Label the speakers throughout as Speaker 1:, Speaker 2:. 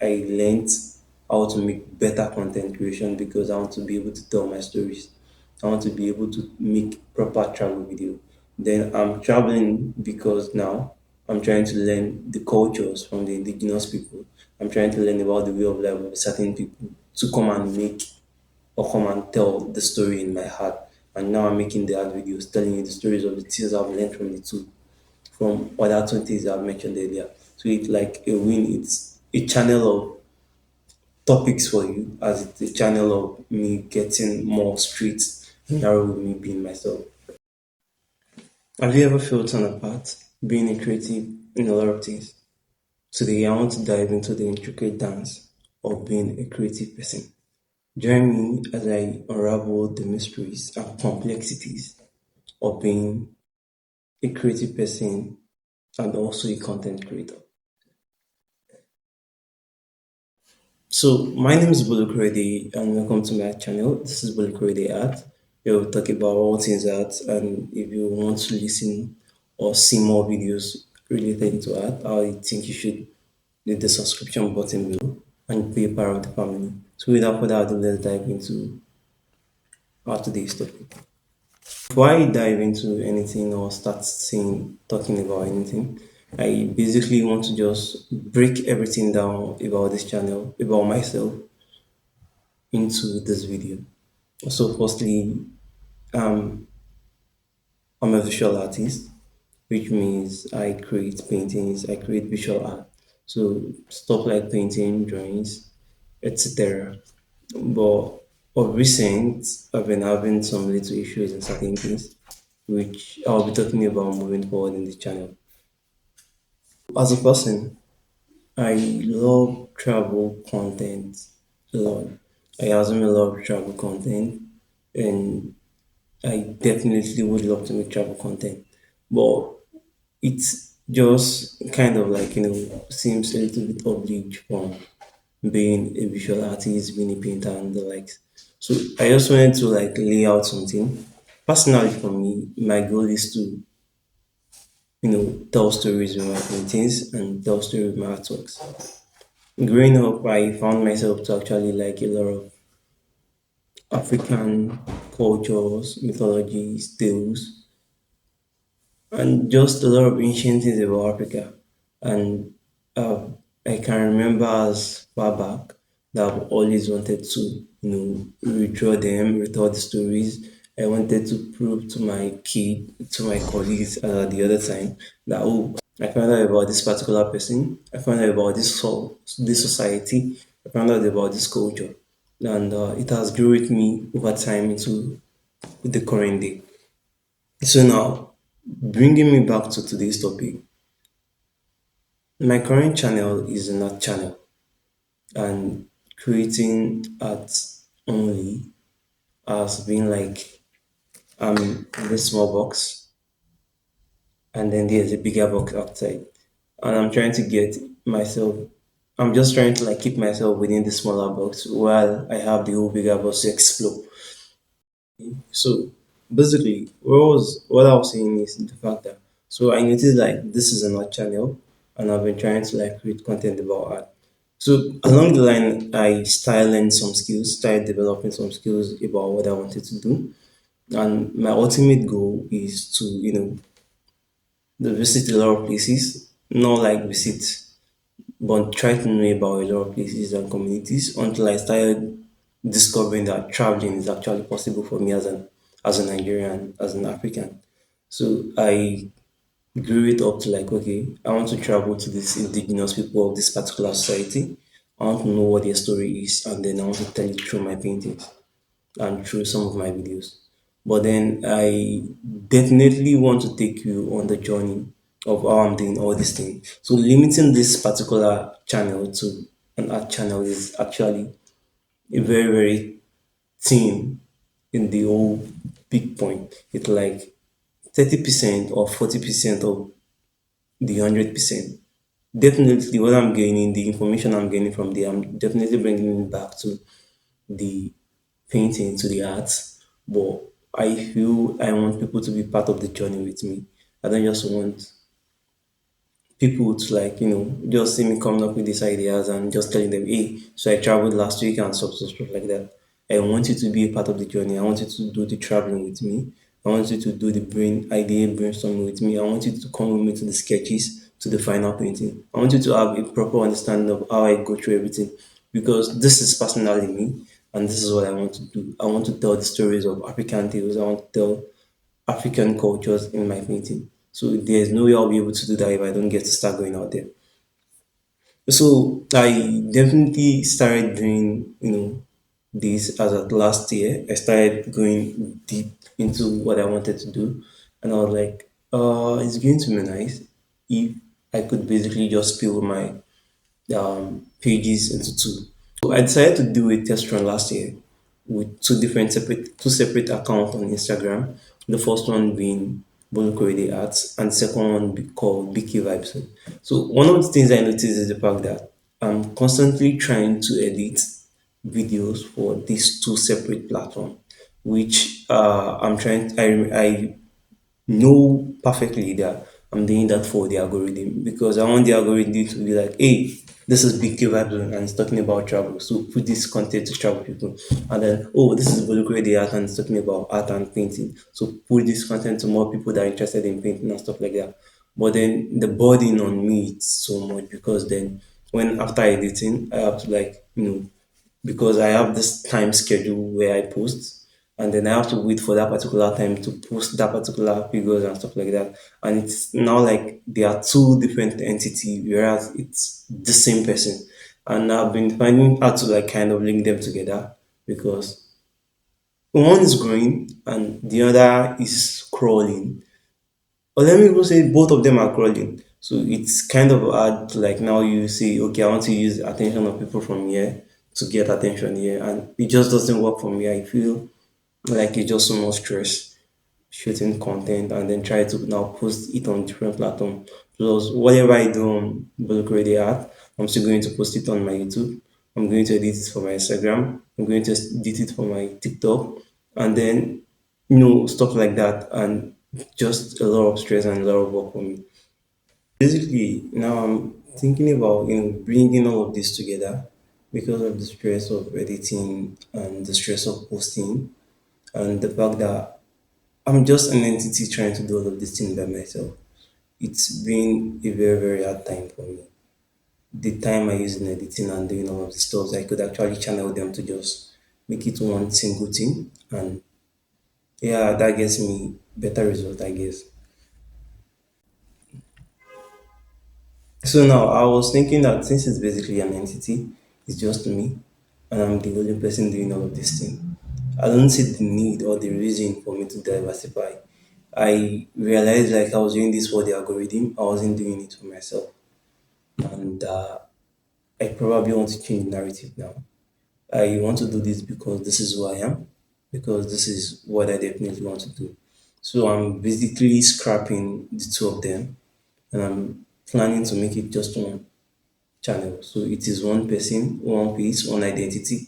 Speaker 1: I learned how to make better content creation because I want to be able to tell my stories. I want to be able to make proper travel video. Then I'm traveling because now I'm trying to learn the cultures from the indigenous people. I'm trying to learn about the way of life of certain people to come and make or come and tell the story in my heart. And now I'm making the art videos telling you the stories of the things I've learned from the two, from other two things I've mentioned earlier. So it's like a win. It's a channel of topics for you, as it's a channel of me getting more street narrow with me being myself. Have you ever felt torn apart being a creative in a lot of things? Today, I want to dive into the intricate dance of being a creative person. Join me as I unravel the mysteries and complexities of being a creative person and also a content creator. So, my name is Bolu Korede and welcome to my channel. This is Bolu Korede Art. Where we talk about all things art, and if you want to listen or see more videos related to art, I think you should hit the subscription button below and be a part of the family. So, without further ado, let's dive into our today's topic. Before I dive into anything or start saying talking about anything, I basically want to just break everything down about this channel, about myself, into this video. So, firstly, um, I'm a visual artist, which means I create paintings, I create visual art. So, stuff like painting, drawings, etc. But of recent, I've been having some little issues in certain things, which I'll be talking about moving forward in the channel. As a person, I love travel content a lot. I assume a lot of travel content, and I definitely would love to make travel content, but it's just kind of like seems a little bit obliged from being a visual artist, being a painter, and the likes. So I just wanted to like lay out something. Personally, for me, my goal is to tell stories with my paintings and tell stories with my artworks. Growing up, I found myself to actually like a lot of African cultures, mythologies, tales, and just a lot of ancient things about Africa. And uh, I can remember as far back that I've always wanted to, redraw them, retell the stories. I wanted to prove to my kid, to my colleagues the other time that, oh, I found out about this particular person. I found out about this society. I found out about this culture. And it has grew with me over time into the current day. So now, bringing me back to today's topic, my current channel is an art channel, and creating art only has been like in this small box, and then there's a bigger box outside, and I'm trying to get myself. I'm just trying to like keep myself within the smaller box while I have the whole bigger box to explore. So basically, what I was saying is the fact that so I noticed like this is an art channel, and I've been trying to like create content about art. So along the line, I started learning some skills, started developing some skills about what I wanted to do, and my ultimate goal is to visit a lot of places, not like visit, but try to know about a lot of places and communities until I started discovering that traveling is actually possible for me as a Nigerian, as an African. So I grew it up to like, okay, I want to travel to these indigenous people of this particular society. I want to know what their story is, and then I want to tell it through my paintings and through some of my videos. But then I definitely want to take you on the journey of how I'm doing all these things. So limiting this particular channel to an art channel is actually a very, very thin in the whole big point. It's like 30% or 40% of the 100%. Definitely, what I'm gaining, the information I'm gaining from there, I'm definitely bringing it back to the painting, to the arts. But I feel I want people to be part of the journey with me. I don't just want people to like, just see me coming up with these ideas and just telling them, hey, so I traveled last week and stuff like that. I want you to be a part of the journey. I want you to do the traveling with me. I want you to do the idea brainstorming with me. I want you to come with me to the sketches, to the final painting. I want you to have a proper understanding of how I go through everything because this is personally me and this is what I want to do. I want to tell the stories of African tales. I want to tell African cultures in my painting. So there's no way I'll be able to do that if I don't get to start going out there. So I definitely started doing, this as of last year. I started going deep into what I wanted to do. And I was like, it's going to be nice if I could basically just spill my pages into two. So I decided to do a test run last year with two separate accounts on Instagram. The first one being Bolukorede Arts and the second one called BK Vibes. So one of the things I noticed is the fact that I'm constantly trying to edit videos for these two separate platforms, which I know perfectly that I'm doing that for the algorithm because I want the algorithm to be like, hey, this is Big K Vibes and it's talking about travel. So put this content to travel people. And then, oh, this is Bolukwe the art and it's talking about art and painting. So put this content to more people that are interested in painting and stuff like that. But then the burden on me it's so much because then when after editing, I have to like, because I have this time schedule where I post, and then I have to wait for that particular time to post that particular figures and stuff like that. And it's now like they are two different entities, whereas it's the same person. And I've been finding how to like kind of link them together because one is growing and the other is crawling. Or let me even say both of them are crawling. So it's kind of hard to like now you say, okay, I want to use attention of people from here to get attention here. And it just doesn't work for me. I feel like it's just so much stress shooting content and then try to now post it on different platforms. Plus, whatever I do on Bulk Radio Art, I'm still going to post it on my YouTube. I'm going to edit it for my Instagram. I'm going to edit it for my TikTok. And then, stuff like that. And just a lot of stress and a lot of work for me. Basically, now I'm thinking about, bringing all of this together because of the stress of editing and the stress of posting and the fact that I'm just an entity trying to do all of this thing by myself. It's been a very, very hard time for me. The time I use in editing and doing all of the stuff, I could actually channel them to just make it one single thing. And yeah, that gets me better result, I guess. So now I was thinking that since it's basically an entity, it's just me, and I'm the only person doing all of this thing. I don't see the need or the reason for me to diversify. I realized like I was doing this for the algorithm, I wasn't doing it for myself, and I probably want to change the narrative now. I want to do this because this is who I am, because this is what I definitely want to do. So I'm basically scrapping the two of them, and I'm planning to make it just one channel. So it is one person, one piece, one identity.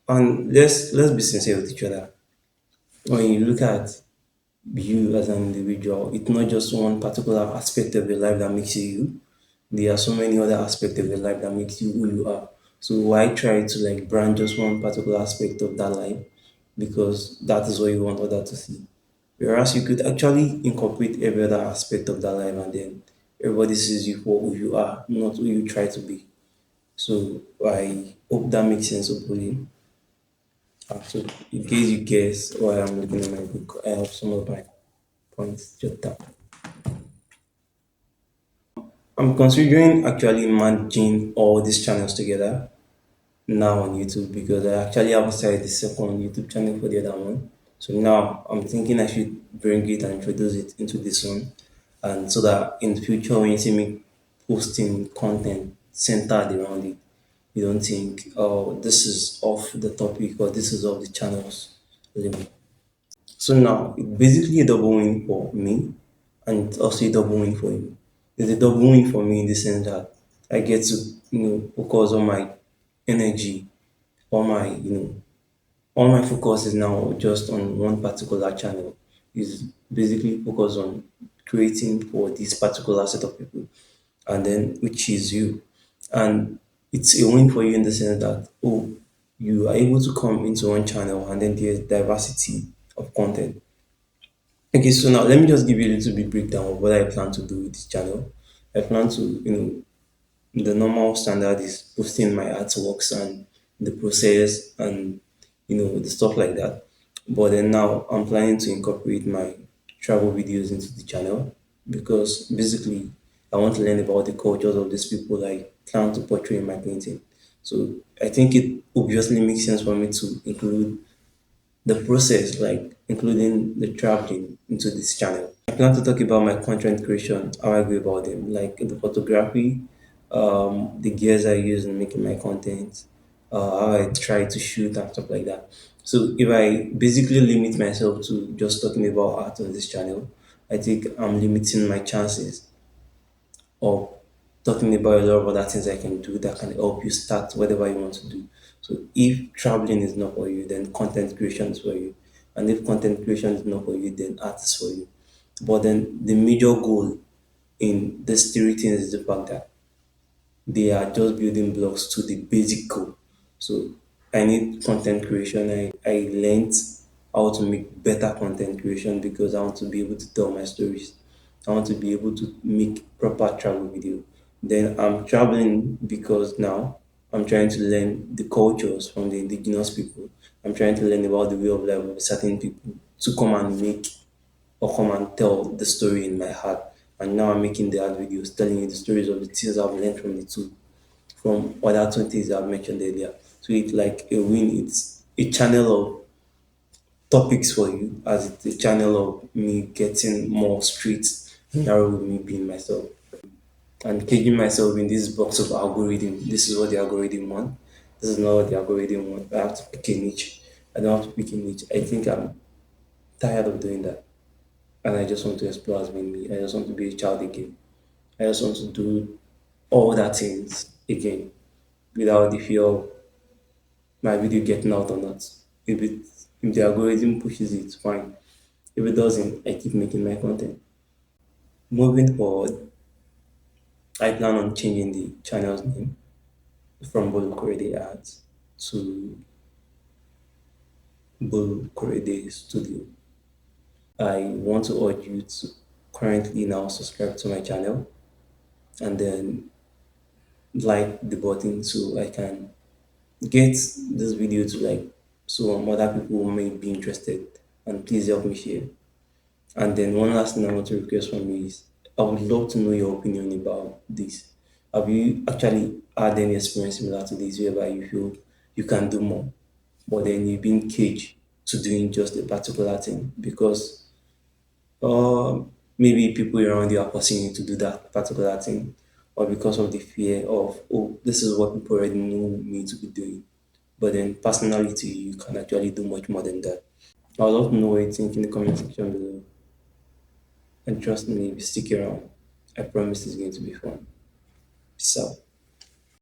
Speaker 1: And let's be sincere with each other. When you look at you as an individual, it's not just one particular aspect of your life that makes you you. There are so many other aspects of your life that makes you who you are. So why try to like brand just one particular aspect of that life? Because that is what you want others to see. Whereas you could actually incorporate every other aspect of that life and then everybody sees you for who you are, not who you try to be. So I hope that makes sense hopefully. So in case you guess why I'm looking at my book, I have some of my points jotted down. I'm considering actually managing all these channels together now on YouTube because I actually haven't started the second YouTube channel for the other one. So now I'm thinking I should bring it and introduce it into this one. And so that in the future when you see me posting content centered around it, you don't think, oh, this is off the topic or this is off the channel's limit. So now it's basically a double win for me and it's also a double win for you. It's a double win for me in the sense that I get to, focus on my energy, all my focus is now just on one particular channel. Is basically focused on creating for this particular set of people, and then which is you. And it's a win for you in the sense that, oh, you are able to come into one channel and then there's diversity of content. Okay, so now let me just give you a little bit breakdown of what I plan to do with this channel. I plan to, the normal standard is posting my artworks and the process and the stuff like that. But then now I'm planning to incorporate my travel videos into the channel because basically I want to learn about the cultures of these people I plan to portray in my painting. So I think it obviously makes sense for me to include the process, like including the traveling into this channel. I plan to talk about my content creation, how I go about them, like the photography, the gears I use in making my content, how I try to shoot and stuff like that. So if I basically limit myself to just talking about art on this channel, I think I'm limiting my chances or talking about a lot of other things I can do that can help you start whatever you want to do. So if traveling is not for you, then content creation is for you. And if content creation is not for you, then art is for you. But then the major goal in these three things is the fact that they are just building blocks to the basic goal. So I need content creation. I learned how to make better content creation because I want to be able to tell my stories. I want to be able to make proper travel video. Then I'm traveling because now I'm trying to learn the cultures from the indigenous people. I'm trying to learn about the way of life of certain people to come and make or come and tell the story in my heart. And now I'm making the art videos telling you the stories of the things I've learned from the two, from other two things I've mentioned earlier. So it's like a win. It's a channel of topics for you, as it's a channel of me getting more straight and narrow with me being myself and caging myself in this box of algorithm. This is what the algorithm want. This is not what the algorithm want. I have to pick a niche. I don't have to pick a niche. I think I'm tired of doing that. And I just want to explore as being me. I just want to be a child again. I just want to do all that things again without the fear of my video getting out or not. If the algorithm pushes it, fine. If it doesn't, I keep making my content. Moving forward, I plan on changing the channel's name from Bolu Korede Arts to Bolu Korede Studio. I want to urge you to currently now subscribe to my channel and then like the button so I can get this video to like so other people who may be interested, and please help me share. And then one last thing I want to request from you is I would love to know your opinion about this. Have you actually had any experience similar to this whereby you feel you can do more, but then you've been caged to doing just a particular thing because maybe people around you are forcing you to do that particular thing, or because of the fear of, oh, this is what people already know me to be doing. But then personally to you, you can actually do much more than that. I would love to know what you think in the comment section below. And trust me, if you stick around, I promise it's going to be fun. Peace out.